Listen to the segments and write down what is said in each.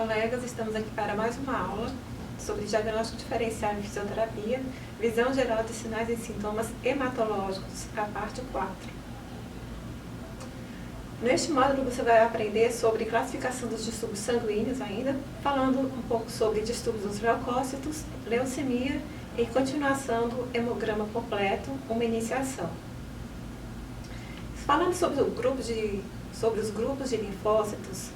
colegas, estamos aqui para mais uma aula sobre diagnóstico diferencial em fisioterapia, visão geral de sinais e sintomas hematológicos, a parte 4. Neste módulo você vai aprender sobre classificação dos distúrbios sanguíneos ainda, falando um pouco sobre distúrbios dos leucócitos, leucemia e continuação do hemograma completo, uma iniciação. Falando sobre os grupos de linfócitos,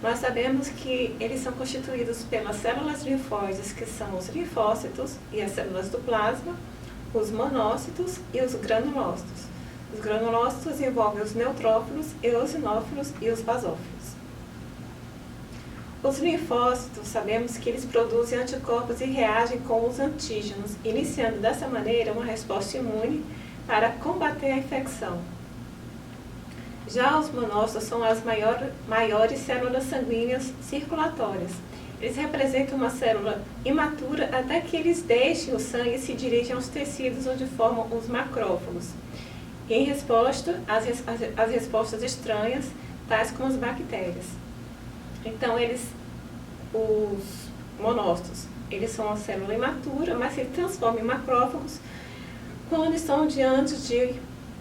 nós sabemos que eles são constituídos pelas células linfóides, que são os linfócitos e as células do plasma, os monócitos e os granulócitos. Os granulócitos envolvem os neutrófilos, eosinófilos e os basófilos. Os linfócitos, sabemos que eles produzem anticorpos e reagem com os antígenos, iniciando dessa maneira uma resposta imune para combater a infecção. Já os monócitos são as maiores células sanguíneas circulatórias. Eles representam uma célula imatura até que eles deixem o sangue e se dirigem aos tecidos onde formam os macrófagos. Em resposta às respostas estranhas, tais como as bactérias. Então, os monócitos, eles são uma célula imatura, mas se transformam em macrófagos quando estão diante de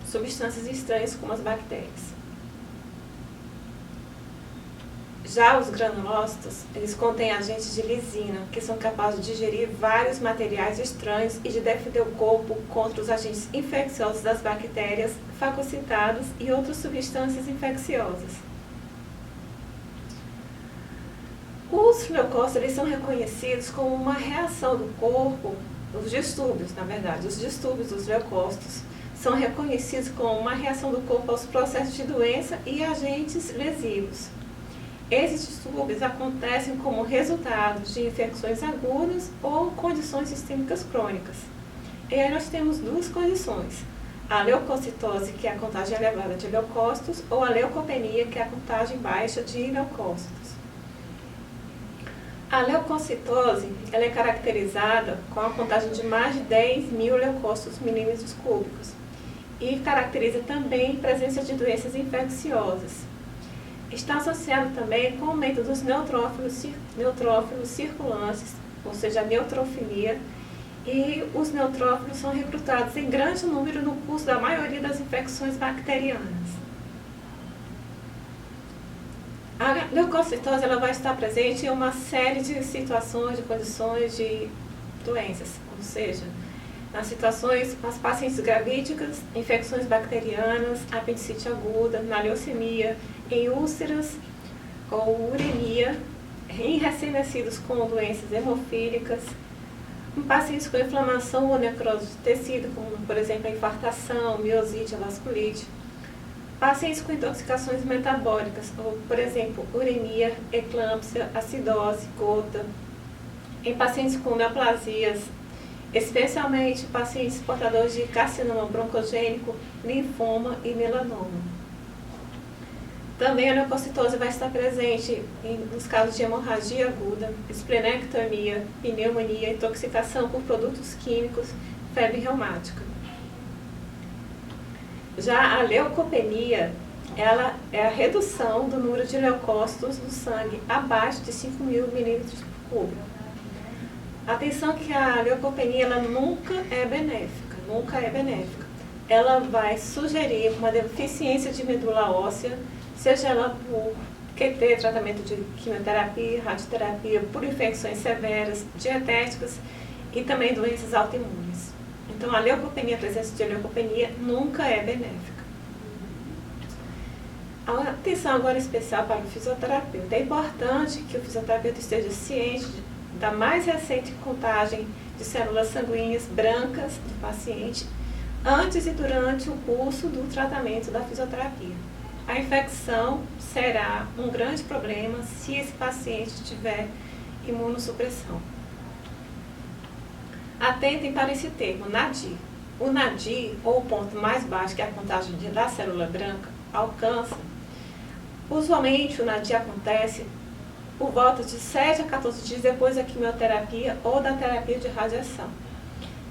substâncias estranhas como as bactérias. Já os granulócitos, eles contêm agentes de lisina, que são capazes de digerir vários materiais estranhos e de defender o corpo contra os agentes infecciosos das bactérias, fagocitadas e outras substâncias infecciosas. Os leucócitos, eles são reconhecidos como uma reação do corpo, os distúrbios dos leucócitos, são reconhecidos como uma reação do corpo aos processos de doença e agentes lesivos. Esses distúrbios acontecem como resultado de infecções agudas ou condições sistêmicas crônicas. E aí nós temos duas condições: a leucocitose, que é a contagem elevada de leucócitos, ou a leucopenia, que é a contagem baixa de leucócitos. A leucocitose ela é caracterizada com a contagem de mais de 10.000 leucócitos milímetros cúbicos e caracteriza também a presença de doenças infecciosas. Está associado também com o aumento dos neutrófilos circulantes, ou seja, a neutrofilia, e os neutrófilos são recrutados em grande número no curso da maioria das infecções bacterianas. A leucocitose ela vai estar presente em uma série de situações, de condições de doenças, ou seja, nas situações, nas pacientes gravídicas, infecções bacterianas, apendicite aguda, na leucemia, em úlceras ou uremia, em recém-nascidos com doenças hemofílicas, em pacientes com inflamação ou necrose de tecido, como por exemplo a infartação, miosite, a vasculite, pacientes com intoxicações metabólicas, ou por exemplo uremia, eclâmpsia, acidose, gota, em pacientes com neoplasias, especialmente pacientes portadores de carcinoma broncogênico, linfoma e melanoma. Também a leucocitose vai estar presente nos casos de hemorragia aguda, esplenectomia, pneumonia, intoxicação por produtos químicos, febre reumática. Já a leucopenia, ela é a redução do número de leucócitos do sangue abaixo de 5.000 milímetros por cúbico. Atenção que a leucopenia ela nunca é benéfica. Ela vai sugerir uma deficiência de medula óssea, seja ela por QT, tratamento de quimioterapia, radioterapia, por infecções severas, dietéticas e também doenças autoimunes. Então, a leucopenia, a presença de leucopenia nunca é benéfica. A atenção agora especial para o fisioterapeuta. É importante que o fisioterapeuta esteja ciente da mais recente contagem de células sanguíneas brancas do paciente antes e durante o curso do tratamento da fisioterapia. A infecção será um grande problema se esse paciente tiver imunossupressão. Atentem para esse termo, NADI. O NADI, ou o ponto mais baixo, que é a contagem da célula branca, alcança. Usualmente o NADI acontece por volta de 7 a 14 dias depois da quimioterapia ou da terapia de radiação.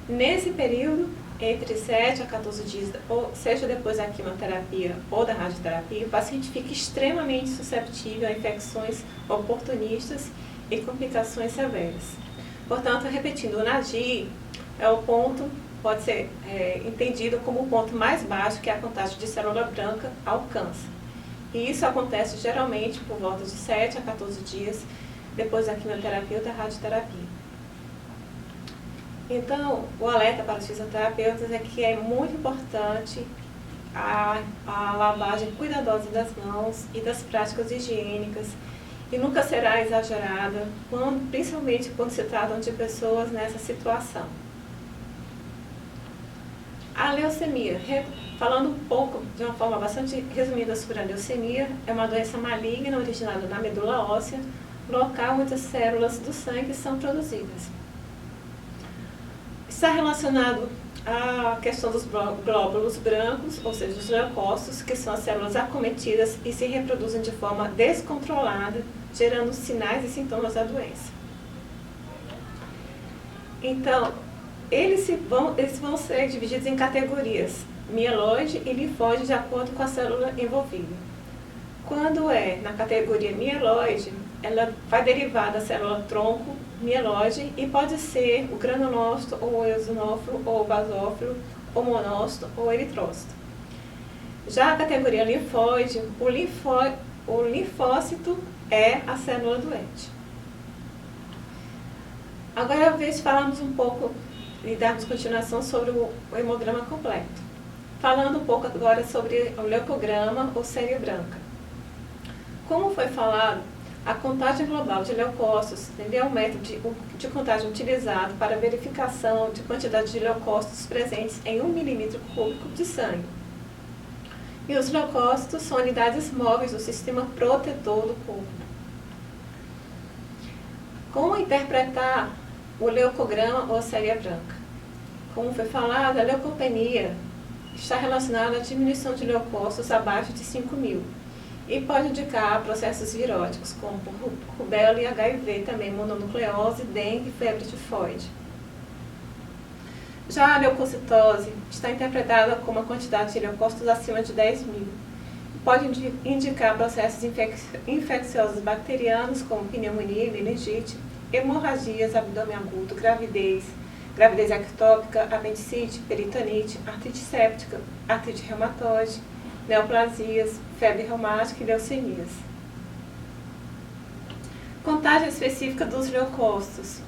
Nesse período, entre 7 a 14 dias, ou seja depois da quimioterapia ou da radioterapia, o paciente fica extremamente susceptível a infecções oportunistas e complicações severas. Portanto, repetindo, o NADI é o ponto, pode ser entendido como o ponto mais baixo que a contagem de célula branca alcança. E isso acontece geralmente por volta de 7 a 14 dias depois da quimioterapia ou da radioterapia. Então, o alerta para os fisioterapeutas é que é muito importante a lavagem cuidadosa das mãos e das práticas higiênicas, e nunca será exagerada, principalmente quando se tratam de pessoas nessa situação. A leucemia, falando um pouco, de uma forma bastante resumida sobre a leucemia, é uma doença maligna originada na medula óssea, local onde as células do sangue são produzidas. Está relacionado à questão dos glóbulos brancos, ou seja, os leucócitos, que são as células acometidas e se reproduzem de forma descontrolada, gerando sinais e sintomas da doença. Então, eles vão ser divididos em categorias, mieloide e linfóide, de acordo com a célula envolvida. Quando é na categoria mieloide, ela vai derivar da célula tronco mieloide e pode ser o granulócito, ou o eosinófilo, ou o basófilo, ou monócito, ou eritrócito. Já a categoria linfóide, o linfócito é a célula doente. Agora é a vez de falarmos um pouco e darmos continuação sobre o hemograma completo. Falando um pouco agora sobre o leucograma ou série branca. Como foi falado, a contagem global de leucócitos é um método de contagem utilizado para verificação de quantidade de leucócitos presentes em 1 milímetro cúbico de sangue. E os leucócitos são unidades móveis do sistema protetor do corpo. Como interpretar o leucograma ou a série branca? Como foi falado, a leucopenia está relacionada à diminuição de leucócitos abaixo de 5.000. E pode indicar processos viróticos, como rubéola e HIV, também mononucleose, dengue e febre tifoide. Já a leucocitose está interpretada como a quantidade de leucócitos acima de 10.000. Pode indicar processos infecciosos bacterianos, como pneumonia, meningite, hemorragias, abdômen agudo, gravidez ectópica, apendicite, peritonite, artrite séptica, artrite reumatoide, neoplasias, febre reumática e leucemias. Contagem específica dos leucócitos.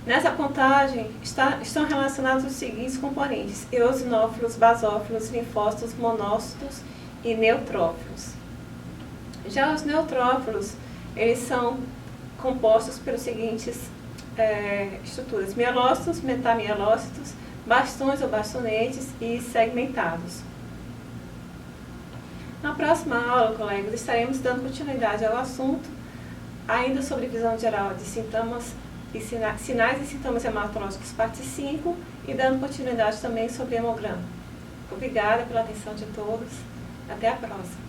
Nessa contagem estão relacionados os seguintes componentes: eosinófilos, basófilos, linfócitos, monócitos e neutrófilos. Já os neutrófilos, eles são compostos pelos seguintes estruturas: mielócitos, metamielócitos, bastões ou bastonetes e segmentados. Na próxima aula, colegas, estaremos dando continuidade ao assunto, ainda sobre visão geral de sinais e sintomas hematológicos, parte 5, e dando continuidade também sobre hemograma. Obrigada pela atenção de todos. Até a próxima.